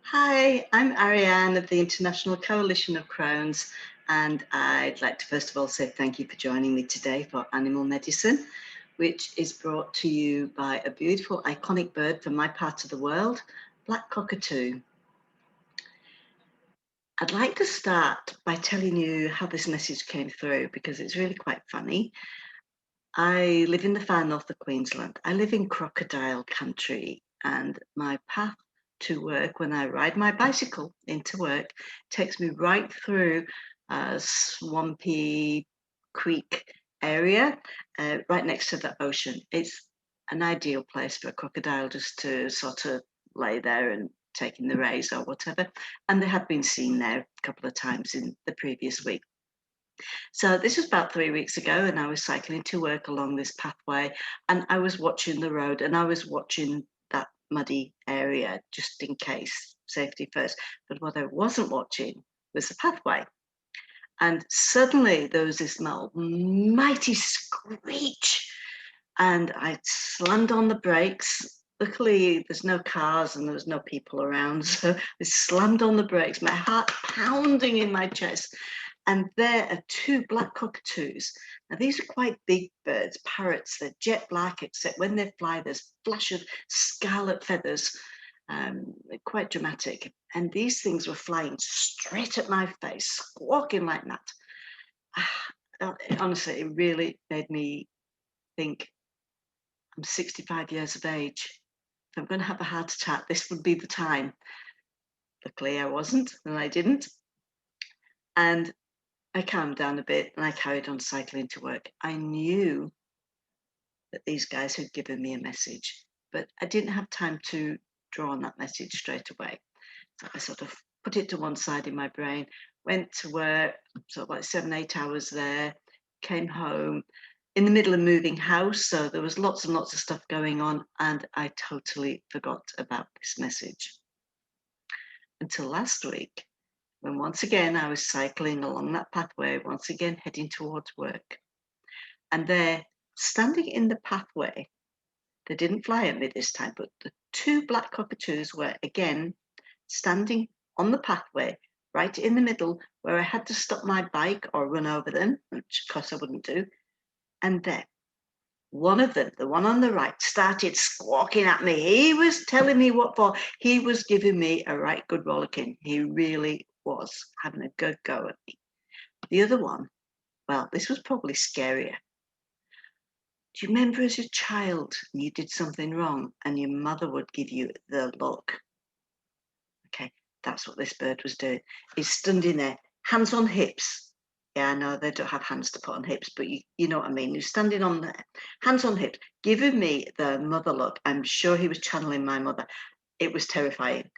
Hi, I'm Ariane of the International Koalition of Krones, and I'd like to first of all say thank you for joining me today for Animal Medicine, which is brought to you by a beautiful, iconic bird from my part of the world, black cockatoo. I'd like to start by telling you how this message came through because it's really quite funny. I live in the far north of Queensland. I live in crocodile country, and my path to work when I ride my bicycle into work takes me right through a swampy creek area right next to the ocean. It's an ideal place for a crocodile just to sort of lay there and take in the rays or whatever. And they had been seen there a couple of times in the previous week. So this was about 3 weeks ago, and I was cycling to work along this pathway, and I was watching the road, and I was watching that muddy area just in case, safety first. But what I wasn't watching was the pathway. And suddenly there was this mighty screech, and I slammed on the brakes. Luckily, there's no cars and there was no people around, so I slammed on the brakes, my heart pounding in my chest. And there are two black cockatoos. Now, these are quite big birds, parrots. They're jet black, except when they fly, there's flash of scarlet feathers. Quite dramatic. And these things were flying straight at my face, squawking like that. Honestly, it really made me think I'm 65 years of age. If I'm going to have a heart attack, this would be the time. Luckily, I wasn't, and I didn't. And I calmed down a bit and I carried on cycling to work. I knew that these guys had given me a message, but I didn't have time to draw on that message straight away. So I sort of put it to one side in my brain, went to work, sort of like 7, 8 hours there, came home in the middle of moving house. So there was lots and lots of stuff going on, and I totally forgot about this message until last week, when once again I was cycling along that pathway, once again heading towards work. And there, standing in the pathway, they didn't fly at me this time, but the two black cockatoos were again standing on the pathway, right in the middle, where I had to stop my bike or run over them, which of course I wouldn't do. And there, one of them, the one on the right, started squawking at me. He was telling me what for. He was giving me a right good rollicking. He really was having a good go at me. The other one, well, this was probably scarier. Do you remember as a child you did something wrong and your mother would give you the look? Okay, that's what this bird was doing. He's standing there, hands on hips. Yeah, I know they don't have hands to put on hips, but you know what I mean. He's standing on there, hands on hips, giving me the mother look. I'm sure he was channeling my mother. It was terrifying.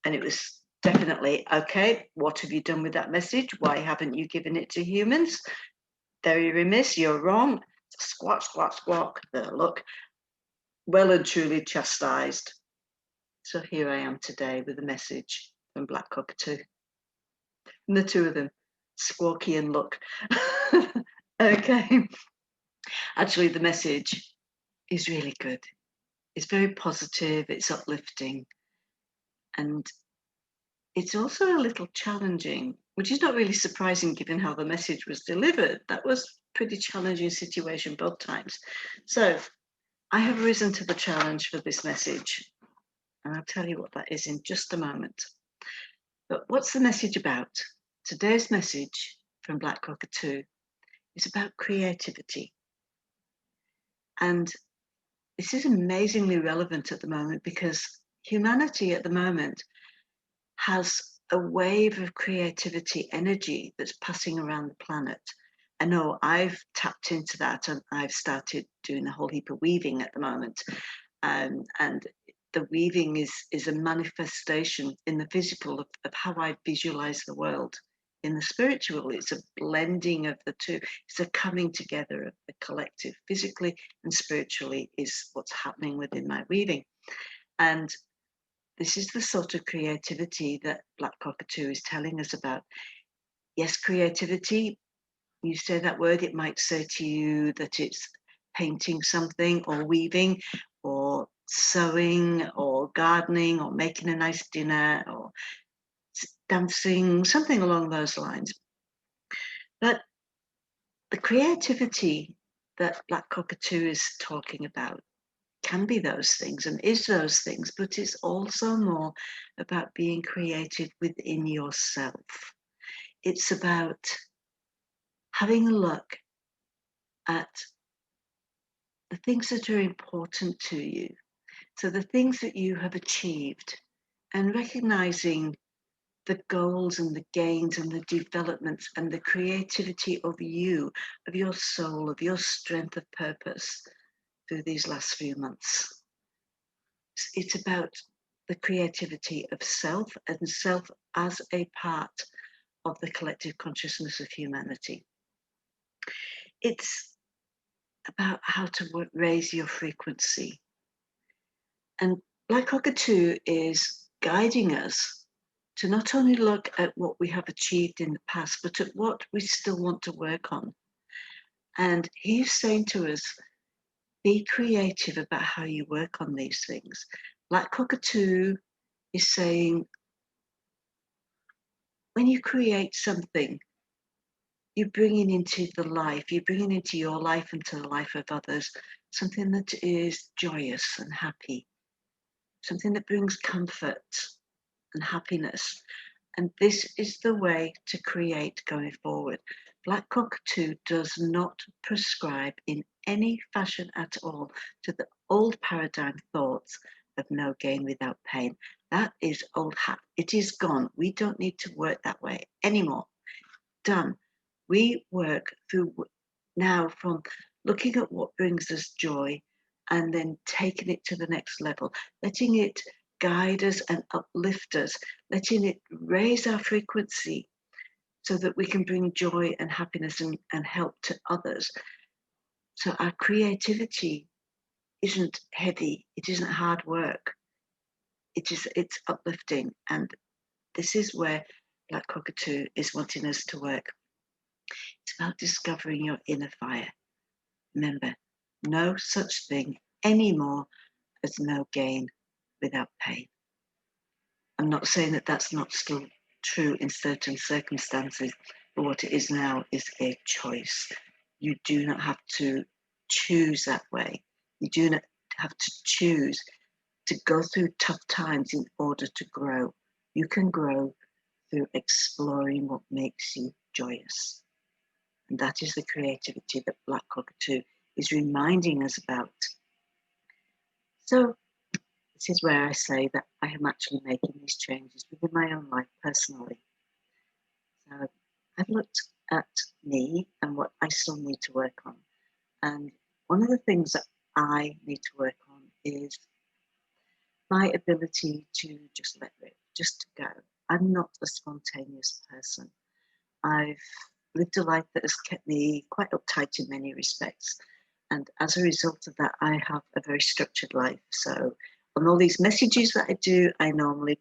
And it was definitely, okay, what have you done with that message? Why haven't you given it to humans? Very remiss, you're wrong. Squawk, squawk, squawk. Look, well and truly chastised. So here I am today with a message from Black Cockatoo. And the two of them, Squawky and Look. Okay. Actually, the message is really good. It's very positive, it's uplifting, and it's also a little challenging, which is not really surprising given how the message was delivered. That was a pretty challenging situation both times. So I have risen to the challenge for this message, and I'll tell you what that is in just a moment. But what's the message about? Today's message from Black Cockatoo is about creativity. And this is amazingly relevant at the moment because humanity at the moment has a wave of creativity energy that's passing around the planet. I know I've tapped into that and I've started doing a whole heap of weaving at the moment. And the weaving is a manifestation in the physical of how I visualize the world. In the spiritual, it's a blending of the two. It's a coming together of the collective. Physically and spiritually is what's happening within my weaving. And this is the sort of creativity that Black Cockatoo is telling us about. Yes, creativity, you say that word, it might say to you that it's painting something or weaving or sewing or gardening or making a nice dinner or dancing, something along those lines. But the creativity that Black Cockatoo is talking about can be those things and is those things, but it's also more about being creative within yourself. It's about having a look at the things that are important to you. So the things that you have achieved, and recognizing the goals and the gains and the developments and the creativity of you, of your soul, of your strength of purpose through these last few months. It's about the creativity of self and self as a part of the collective consciousness of humanity. It's about how to raise your frequency. And Black Cockatoo is guiding us to not only look at what we have achieved in the past, but at what we still want to work on. And he's saying to us, be creative about how you work on these things. Black Cockatoo is saying, when you create something, you're bringing into the life, you're bringing into your life and to the life of others, something that is joyous and happy, something that brings comfort and happiness. And this is the way to create going forward. Black Cockatoo does not prescribe in any fashion at all to the old paradigm thoughts of no gain without pain. That is old hat. It is gone. We don't need to work that way anymore. Done. We work through now from looking at what brings us joy and then taking it to the next level, letting it guide us and uplift us, letting it raise our frequency so that we can bring joy and happiness and help to others. So our creativity isn't heavy, it isn't hard work, it's uplifting. And this is where Black Cockatoo is wanting us to work. It's about discovering your inner fire. Remember, no such thing anymore as no gain without pain. I'm not saying that that's not still true in certain circumstances, but what it is now is a choice. You do not have to choose that way. You do not have to choose to go through tough times in order to grow. You can grow through exploring what makes you joyous. And that is the creativity that Black Cockatoo is reminding us about. So this is where I say that I am actually making these changes within my own life personally. So I've looked at me and what I still need to work on. And one of the things that I need to work on is my ability to just let rip, just to go. I'm not a spontaneous person. I've lived a life that has kept me quite uptight in many respects. And as a result of that, I have a very structured life. So on all these messages that I do, I normally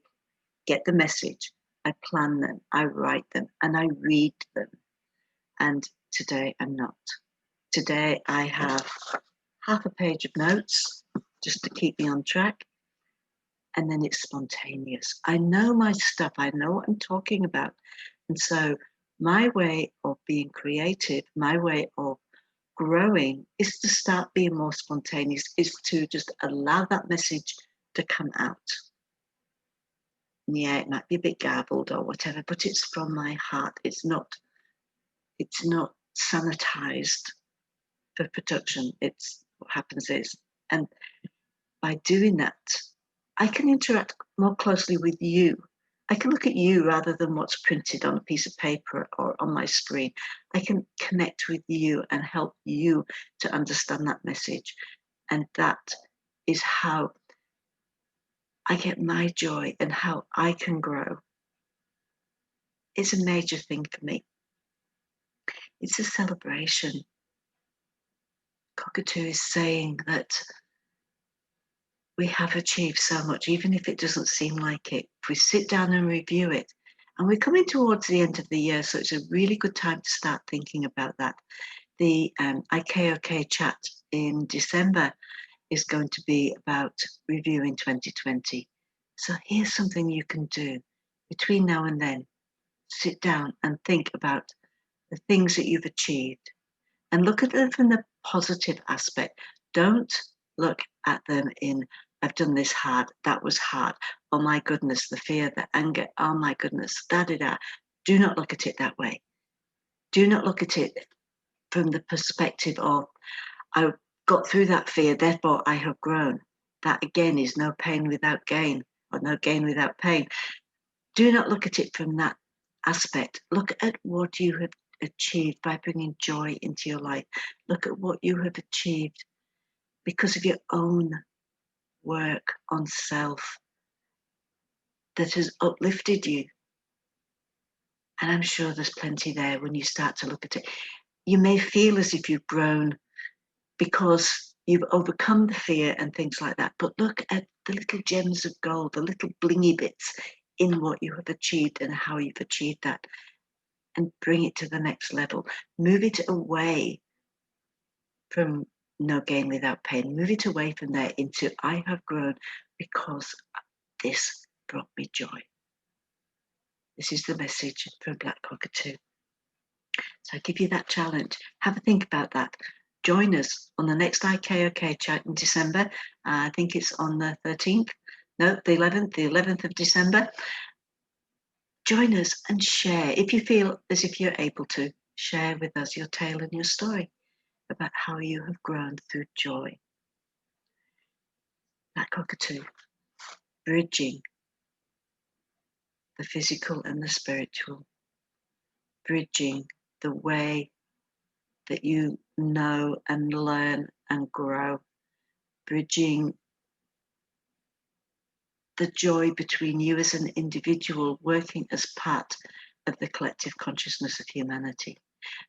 get the message, I plan them, I write them, and I read them. And today I'm not. Today I have half a page of notes just to keep me on track. And then it's spontaneous. I know my stuff, I know what I'm talking about. And so my way of being creative, my way of growing is to start being more spontaneous, is to just allow that message to come out. Yeah, it might be a bit garbled or whatever, but it's from my heart. It's not sanitized for production. It's what happens is, and by doing that, I can interact more closely with you. I can look at you rather than what's printed on a piece of paper or on my screen. I can connect with you and help you to understand that message. And that is how I get my joy and how I can grow. It's a major thing for me. It's a celebration. Cockatoo is saying that we have achieved so much, even if it doesn't seem like it. If we sit down and review it, and we're coming towards the end of the year, so it's a really good time to start thinking about that. The IKoK chat in December is going to be about reviewing 2020. So here's something you can do. between now and then, sit down and think about the things that you've achieved and look at them from the positive aspect. Don't look at them in, I've done this hard, that was hard, oh my goodness, the fear, the anger, oh my goodness, da-da-da. Do not look at it that way. Do not look at it from the perspective of, I got through that fear, therefore I have grown. That again is no pain without gain, or no gain without pain. Do not look at it from that aspect. Look at what you have achieved by bringing joy into your life. Look at what you have achieved because of your own work on self that has uplifted you. And I'm sure there's plenty there when you start to look at it. You may feel as if you've grown because you've overcome the fear and things like that, but look at the little gems of gold, the little blingy bits in what you have achieved and how you've achieved that, and bring it to the next level. Move it away from no gain without pain. Move it away from there into I have grown because this brought me joy. This is the message from Black Cockatoo. So I give you that challenge. Have a think about that. Join us on the next IKoK chat in December. I think it's on the 13th. No, the 11th of December. Join us and share. If you feel as if you're able to, share with us your tale and your story about how you have grown through joy. That Cockatoo, bridging the physical and the spiritual, bridging the way that you know and learn and grow, bridging the joy between you as an individual working as part of the collective consciousness of humanity.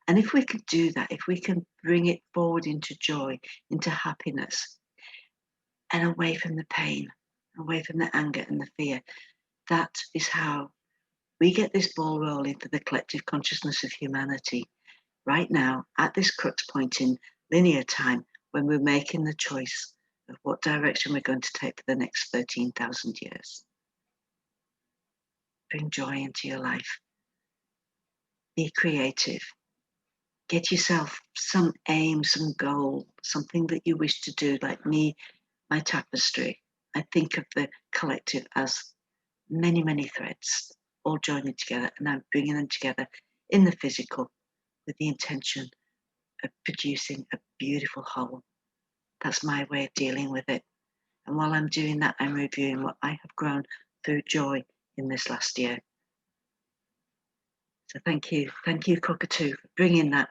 And if we can do that, if we can bring it forward into joy, into happiness, and away from the pain, away from the anger and the fear, that is how we get this ball rolling for the collective consciousness of humanity right now at this crux point in linear time when we're making the choice of what direction we're going to take for the next 13,000 years. Bring joy into your life. Be creative. Get yourself some aim, some goal, something that you wish to do. Like me, my tapestry. I think of the collective as many, many threads all joining together, and I'm bringing them together in the physical with the intention of producing a beautiful whole. That's my way of dealing with it. And while I'm doing that, I'm reviewing what I have grown through joy in this last year. So thank you, Cockatoo, for bringing that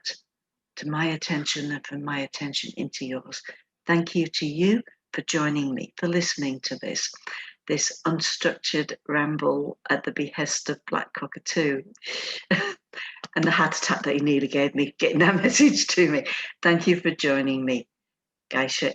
to my attention and from my attention into yours. Thank you to you for joining me, for listening to this unstructured ramble at the behest of Black Cockatoo and the heart attack that he nearly gave me getting that message to me. Thank you for joining me. Gaisha.